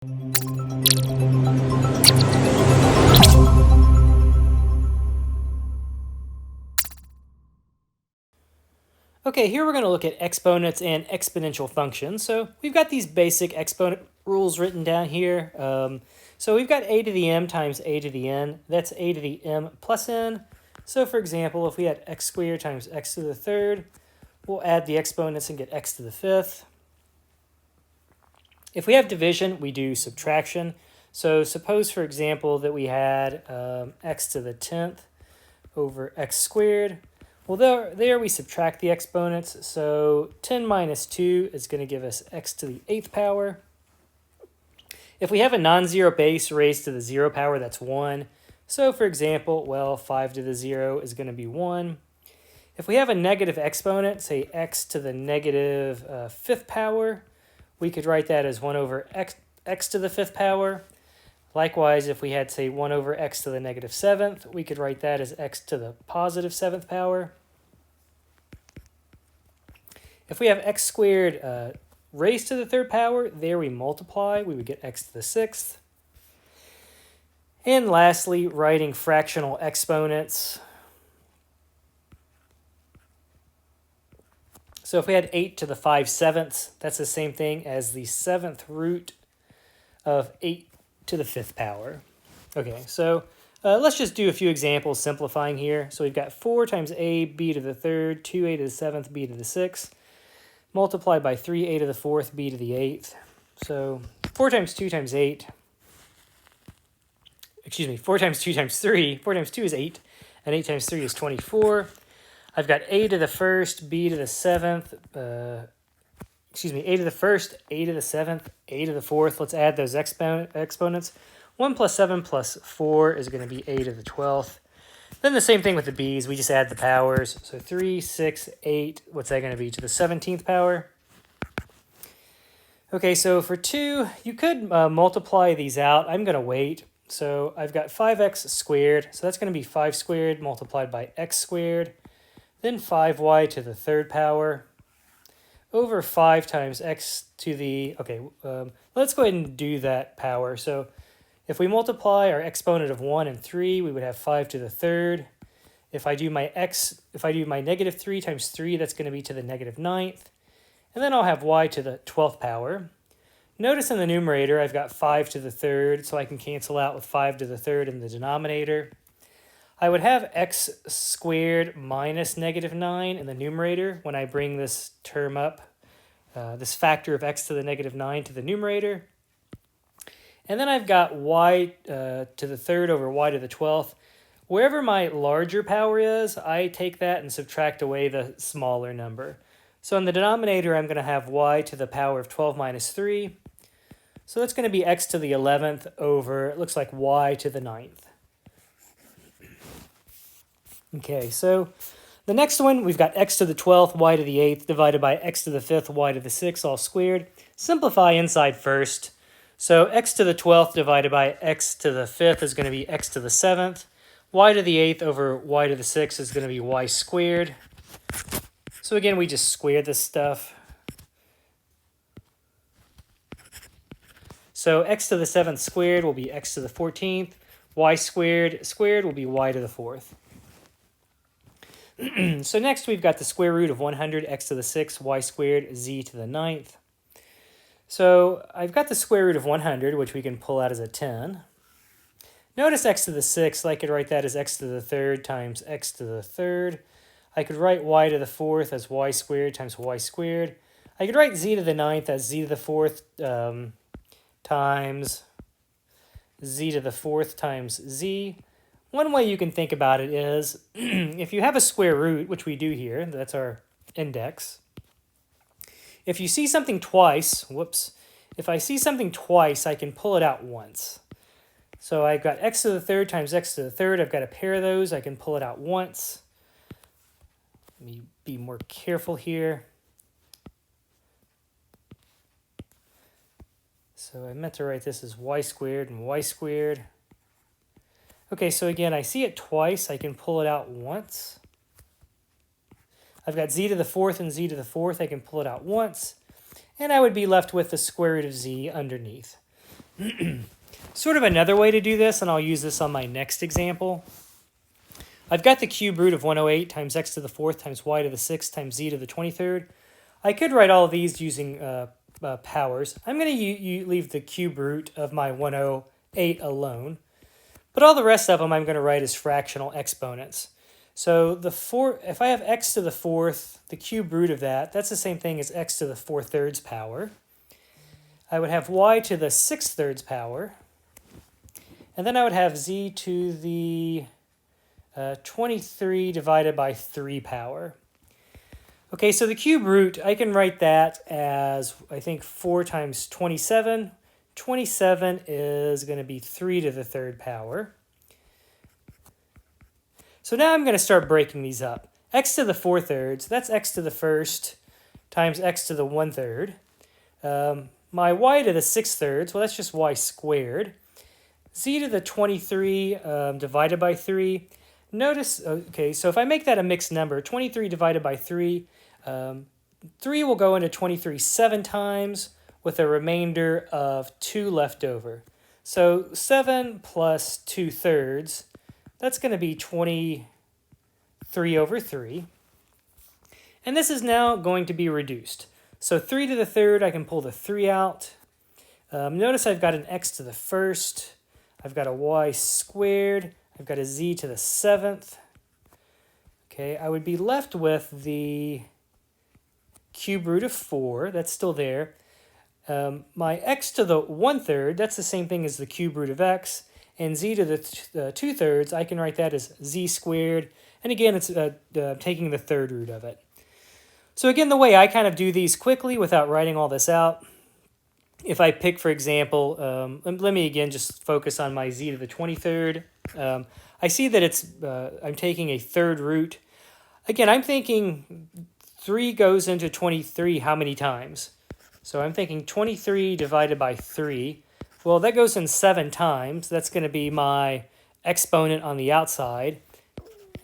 Okay, here we're going to look at exponents and exponential functions. So we've got these basic exponent rules written down here. So we've got a to the m times a to the n. That's a to the m plus n. So for example, if we had x squared times x to the third, we'll add the exponents and get x to the fifth. If we have division, we do subtraction. So suppose, for example, that we had x to the 10th over x squared. Well, there we subtract the exponents, so 10 minus 2 is going to give us x to the 8th power. If we have a non-zero base raised to the 0 power, that's 1. So, for example, well, 5 to the 0 is going to be 1. If we have a negative exponent, say x to the negative 5th power, we could write that as 1 over x to the 5th power. Likewise, if we had, say, 1 over x to the negative 7th, we could write that as x to the positive 7th power. If we have x squared raised to the 3rd power, there we multiply. We would get x to the 6th. And lastly, writing fractional exponents. So if we had 8 to the 5/7, that's the same thing as the 7th root of 8 to the 5th power. Okay, so let's just do a few examples simplifying here. So we've got 4 times a b to the 3rd, 2a to the 7th, b to the 6th, multiplied by 3a to the 4th, b to the 8th. So 4 times 2 times 8, 4 times 2 times 3, 4 times 2 is 8, and 8 times 3 is 24. I've got a to the 1st, b to the 7th, a to the 1st, a to the 7th, a to the 4th. Let's add those exponents. 1 plus 7 plus 4 is going to be a to the 12th. Then the same thing with the b's. We just add the powers. So 3, 6, 8. What's that going to be? To the 17th power. Okay, so for 2, you could multiply these out. I'm going to wait. So I've got 5x squared. So that's going to be 5 squared multiplied by x squared. Then 5y to the 3rd power over 5 times x to the, let's go ahead and do that power. So if we multiply our exponent of 1 and 3, we would have 5 to the 3rd. If I do my negative 3 times 3, that's going to be to the negative 9th. And then I'll have y to the 12th power. Notice in the numerator, I've got 5 to the 3rd, so I can cancel out with 5 to the 3rd in the denominator. I would have x squared minus negative 9 in the numerator when I bring this term up, this factor of x to the negative 9 to the numerator. And then I've got y to the 3rd over y to the 12th. Wherever my larger power is, I take that and subtract away the smaller number. So in the denominator, I'm going to have y to the power of 12 minus 3. So that's going to be x to the 11th over, it looks like y to the 9th. Okay, so the next one, we've got x to the 12th, y to the 8th, divided by x to the 5th, y to the 6th, all squared. Simplify inside first. So x to the 12th divided by x to the 5th is going to be x to the 7th. Y to the 8th over y to the 6th is going to be y squared. So again, we just squared this stuff. So x to the 7th squared will be x to the 14th. Y squared will be y to the 4th. So next we've got the square root of 100, x to the 6th, y squared, z to the 9th. So I've got the square root of 100, which we can pull out as a 10. Notice x to the 6th, I could write that as x to the 3rd times x to the 3rd. I could write y to the 4th as y squared times y squared. I could write z to the 9th as z to the 4th times z to the 4th times z. One way you can think about it is, if you have a square root, which we do here, that's our index. If you see something twice, if I see something twice, I can pull it out once. So I've got x to the 3rd times x to the 3rd. I've got a pair of those. I can pull it out once. Let me be more careful here. So I meant to write this as y squared and y squared. Okay, so again, I see it twice. I can pull it out once. I've got z to the 4th and z to the 4th. I can pull it out once. And I would be left with the square root of z underneath. Sort of another way to do this, and I'll use this on my next example. I've got the cube root of 108 times x to the 4th times y to the 6th times z to the 23rd. I could write all of these using powers. I'm going to leave the cube root of my 108 alone. But all the rest of them I'm going to write as fractional exponents. So if I have x to the 4th, the cube root of that, that's the same thing as x to the 4/3 power. I would have y to the 6/3 power. And then I would have z to the 23 divided by 3 power. Okay, so the cube root, I can write that as, I think, 4 times 27. 27 is going to be 3 to the 3rd power. So now I'm going to start breaking these up. X to the 4/3, that's x to the 1st times x to the 1/3. My y to the 6/3, well, that's just y squared. Z to the 23 divided by 3. Notice, okay, so if I make that a mixed number, 23 divided by 3, 3 will go into 23 7 times with a remainder of 2 left over. So 7 plus 2/3, that's going to be 23 over 3. And this is now going to be reduced. So 3 to the 3rd, I can pull the 3 out. Notice I've got an x to the 1st. I've got a y squared. I've got a z to the 7th. Okay, I would be left with the cube root of 4. That's still there. My x to the 1/3, that's the same thing as the cube root of x. And z to the 2/3, I can write that as z squared. And again, it's taking the 3rd root of it. So again, the way I kind of do these quickly without writing all this out, if I pick, for example, let me again just focus on my z to the 23rd. I see that I'm taking a 3rd root. Again, I'm thinking 3 goes into 23 how many times? So I'm thinking 23 divided by 3. Well, that goes in 7 times. That's going to be my exponent on the outside.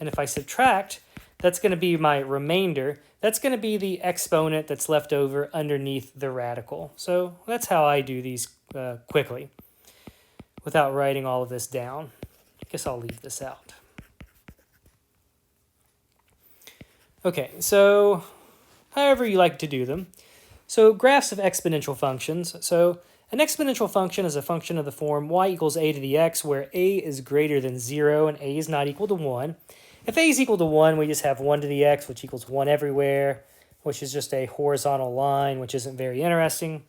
And if I subtract, that's going to be my remainder. That's going to be the exponent that's left over underneath the radical. So that's how I do these quickly without writing all of this down. I guess I'll leave this out. Okay, so however you like to do them. So graphs of exponential functions. So an exponential function is a function of the form y equals a to the x, where a is greater than 0 and a is not equal to 1. If a is equal to 1, we just have 1 to the x, which equals 1 everywhere, which is just a horizontal line, which isn't very interesting.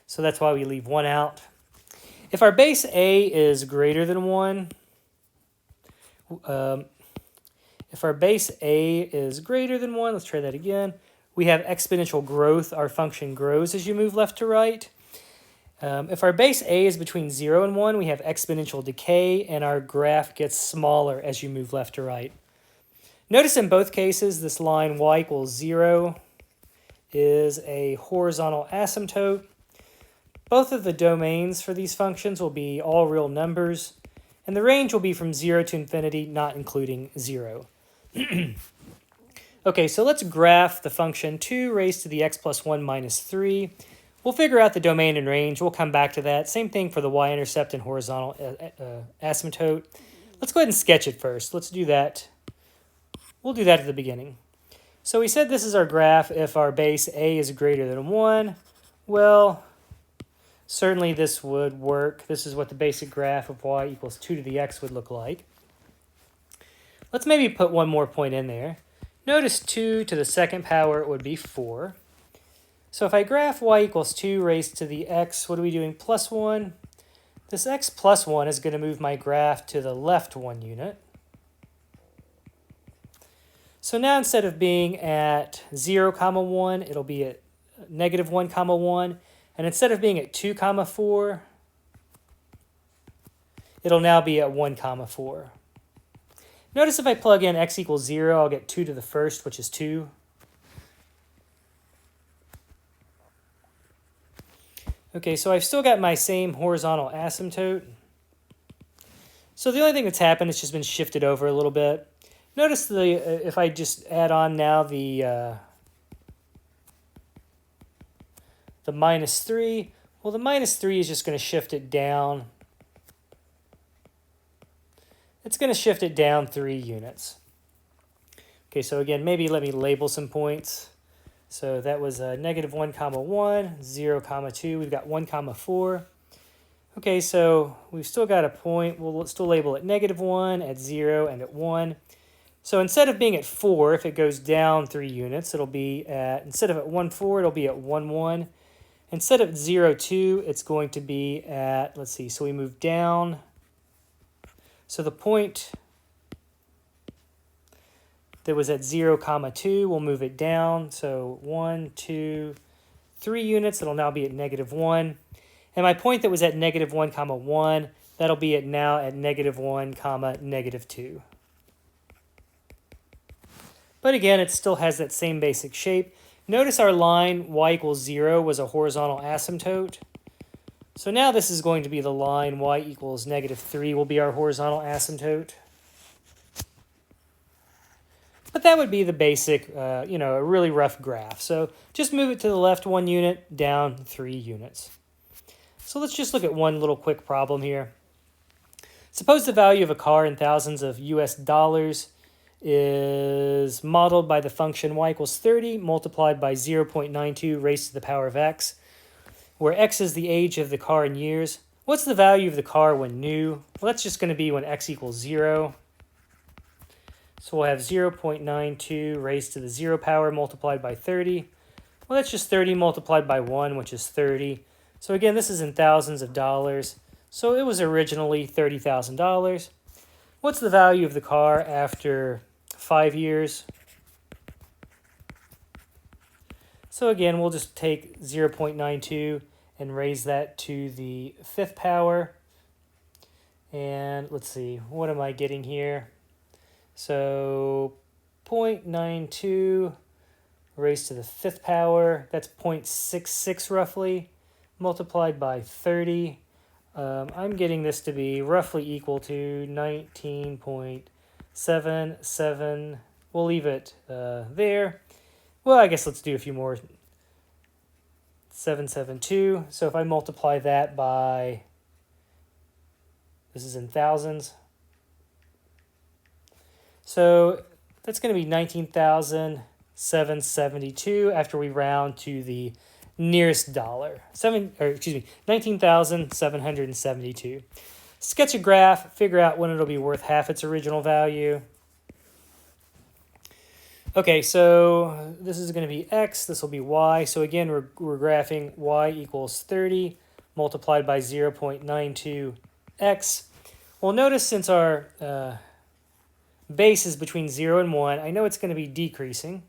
So that's why we leave 1 out. If our base a is greater than 1, if our base a is greater than 1, let's try that again. We have exponential growth. Our function grows as you move left to right. If our base a is between 0 and 1, we have exponential decay, and our graph gets smaller as you move left to right. Notice in both cases, this line y equals 0 is a horizontal asymptote. Both of the domains for these functions will be all real numbers, and the range will be from 0 to infinity, not including 0. Okay, so let's graph the function 2 raised to the x plus 1 minus 3. We'll figure out the domain and range. We'll come back to that. Same thing for the y-intercept and horizontal asymptote. Let's go ahead and sketch it first. Let's do that. We'll do that at the beginning. So we said this is our graph if our base a is greater than 1. Well, certainly this would work. This is what the basic graph of y equals 2 to the x would look like. Let's maybe put one more point in there. Notice 2 to the 2nd power would be 4. So if I graph y equals 2 raised to the x, what are we doing? Plus 1. This x plus 1 is going to move my graph to the left 1 unit. So now instead of being at 0, 1, it'll be at negative 1, 1. And instead of being at 2, 4, it'll now be at 1, 4. Notice if I plug in x equals 0, I'll get 2 to the 1st, which is 2. Okay, so I've still got my same horizontal asymptote. So the only thing that's happened is just been shifted over a little bit. Notice if I just add on now the minus 3, Well, the minus 3 is just going to shift it down. It's going to shift it down 3 units. Okay, so again, maybe let me label some points. So that was negative 1, comma 1, 0, comma 2. We've got 1, comma 4. Okay, so we've still got a point. We'll still label it negative 1, at 0, and at 1. So instead of being at 4, if it goes down 3 units, it'll be at, instead of at 1, 4, it'll be at 1, 1. Instead of 0, 2, it's going to be at, let's see, so we move down. So the point that was at 0, comma 2, we'll move it down. So 1, 2, 3 units, it'll now be at negative 1. And my point that was at negative 1, comma 1, that'll be at now at negative 1, comma negative 2. But again, it still has that same basic shape. Notice our line y equals 0 was a horizontal asymptote. So now this is going to be the line y equals negative 3 will be our horizontal asymptote. But that would be the basic, a really rough graph. So just move it to the left 1 unit, down 3 units. So let's just look at one little quick problem here. Suppose the value of a car in thousands of US dollars is modeled by the function y equals 30 multiplied by 0.92 raised to the power of x, where x is the age of the car in years. What's the value of the car when new? Well, that's just going to be when x equals 0. So we'll have 0.92 raised to the 0 power multiplied by 30. Well, that's just 30 multiplied by 1, which is 30. So again, this is in thousands of dollars. So it was originally $30,000. What's the value of the car after 5 years? So again, we'll just take 0.92 and raise that to the 5th power. And let's see, what am I getting here? So 0.92 raised to the 5th power, that's 0.66 roughly, multiplied by 30. I'm getting this to be roughly equal to 19.77. We'll leave it there. Well, I guess let's do a few more. 772. So if I multiply that by, this is in thousands. So that's going to be 19,772 after we round to the nearest dollar. 19,772. Sketch a graph, figure out when it'll be worth half its original value. Okay, so this is going to be x, this will be y. So again, we're graphing y equals 30 multiplied by 0.92x. Well, notice since our base is between 0 and 1, I know it's going to be decreasing.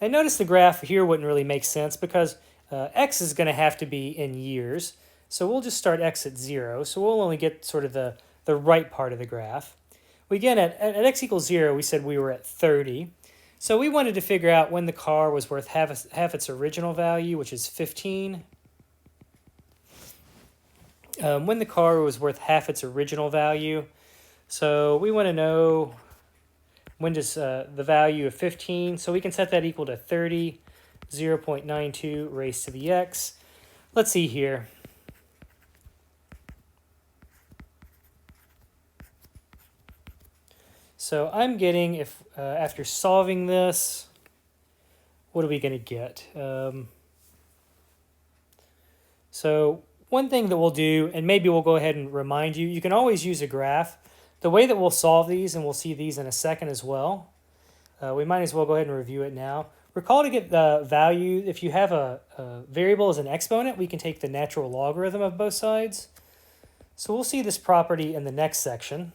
And notice the graph here wouldn't really make sense because x is going to have to be in years. So we'll just start x at 0. So we'll only get sort of the right part of the graph. Again, at x equals 0, we said we were at 30. So we wanted to figure out when the car was worth half its original value, which is 15. When the car was worth half its original value. So we want to know when does the value of 15. So we can set that equal to 30, 0.92 raised to the x. Let's see here. So I'm getting, if after solving this, what are we going to get? So one thing that we'll do, and maybe we'll go ahead and remind you, you can always use a graph. The way that we'll solve these, and we'll see these in a second as well, we might as well go ahead and review it now. Recall to get the value, if you have a variable as an exponent, we can take the natural logarithm of both sides. So we'll see this property in the next section.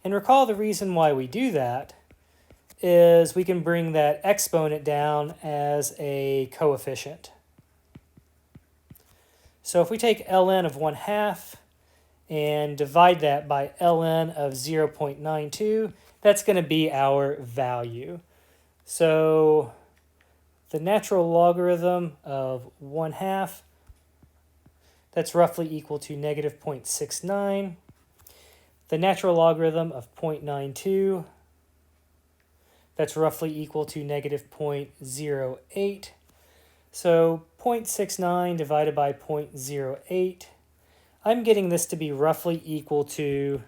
And recall the reason why we do that is we can bring that exponent down as a coefficient. So if we take ln of 1/2 and divide that by ln of 0.92, that's going to be our value. So the natural logarithm of 1/2, that's roughly equal to negative 0.69. The natural logarithm of 0.92, That's roughly equal to negative 0.08. So 0.69 divided by 0.08. I'm getting this to be roughly equal to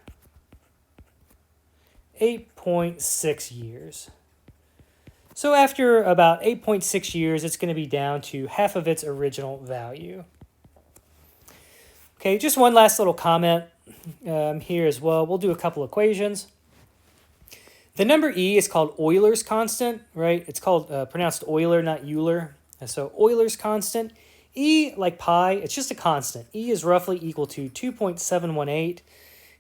8.6 years. So after about 8.6 years, it's going to be down to half of its original value. Okay, just one last little comment here as well. We'll do a couple equations. The number e is called Euler's constant, right? It's called pronounced Euler, not Euler. And so Euler's constant. E, like pi, it's just a constant. E is roughly equal to 2.718.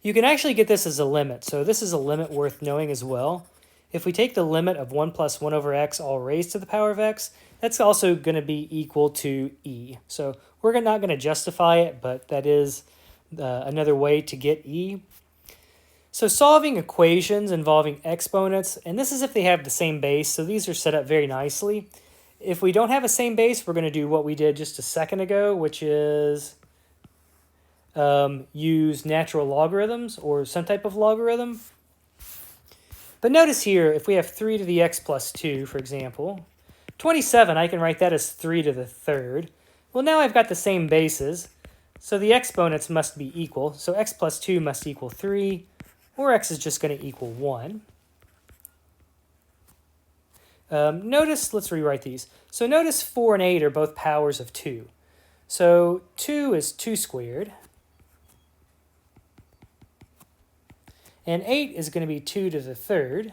You can actually get this as a limit. So this is a limit worth knowing as well. If we take the limit of 1 plus 1 over x all raised to the power of x, that's also going to be equal to e. So we're not going to justify it, but that is another way to get e. So solving equations involving exponents, and this is if they have the same base, so these are set up very nicely. If we don't have a same base, we're going to do what we did just a second ago, which is use natural logarithms or some type of logarithm. But notice here, if we have 3 to the x plus 2, for example, 27, I can write that as 3 to the third. Well, now I've got the same bases, so the exponents must be equal. So x plus 2 must equal 3, or x is just going to equal 1. Notice, let's rewrite these. So notice 4 and 8 are both powers of 2. So 2 is 2 squared. And 8 is going to be 2 to the third.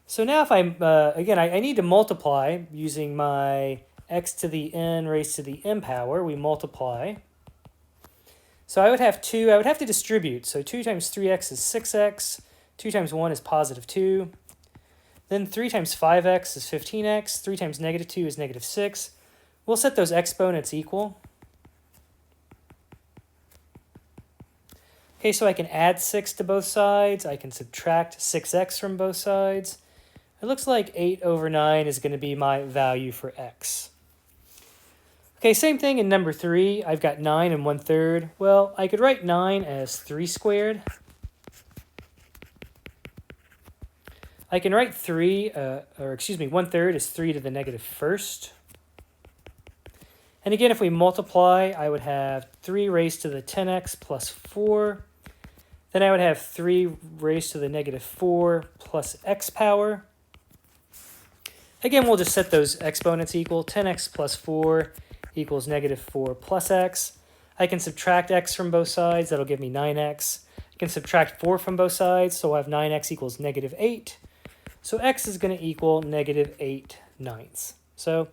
So now if again, I need to multiply using my x to the n raised to the m power. We multiply. So I would have 2, I would have to distribute. So 2 times 3x is 6x. 2 times 1 is positive 2. Then 3 times 5x is 15x. 3 times negative 2 is negative 6. We'll set those exponents equal. Okay, so I can add 6 to both sides. I can subtract 6x from both sides. It looks like 8 over 9 is going to be my value for x. Okay, same thing in number 3. I've got 9 and 1/3. Well, I could write 9 as 3 squared. I can write 1/3 is 3 to the negative first. And again, if we multiply, I would have 3 raised to the 10x plus 4. Then I would have 3 raised to the negative 4 plus x power. Again, we'll just set those exponents equal. 10x plus 4 equals negative 4 plus x. I can subtract x from both sides. That'll give me 9x. I can subtract 4 from both sides, so I'll have 9x equals negative 8. So x is going to equal negative 8/9. So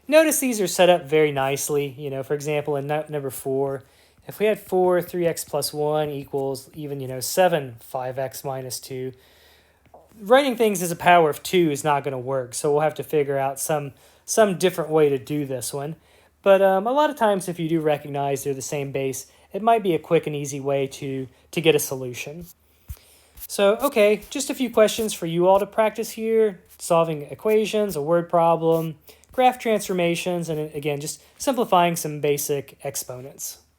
notice these are set up very nicely. You know, for example, in number 4, if we had 4, 3x plus 1 equals even, 7, 5x minus 2. Writing things as a power of 2 is not going to work, so we'll have to figure out some different way to do this one. But a lot of times if you do recognize they're the same base, it might be a quick and easy way to get a solution. So, okay, just a few questions for you all to practice here. Solving equations, a word problem, graph transformations, and again, just simplifying some basic exponents.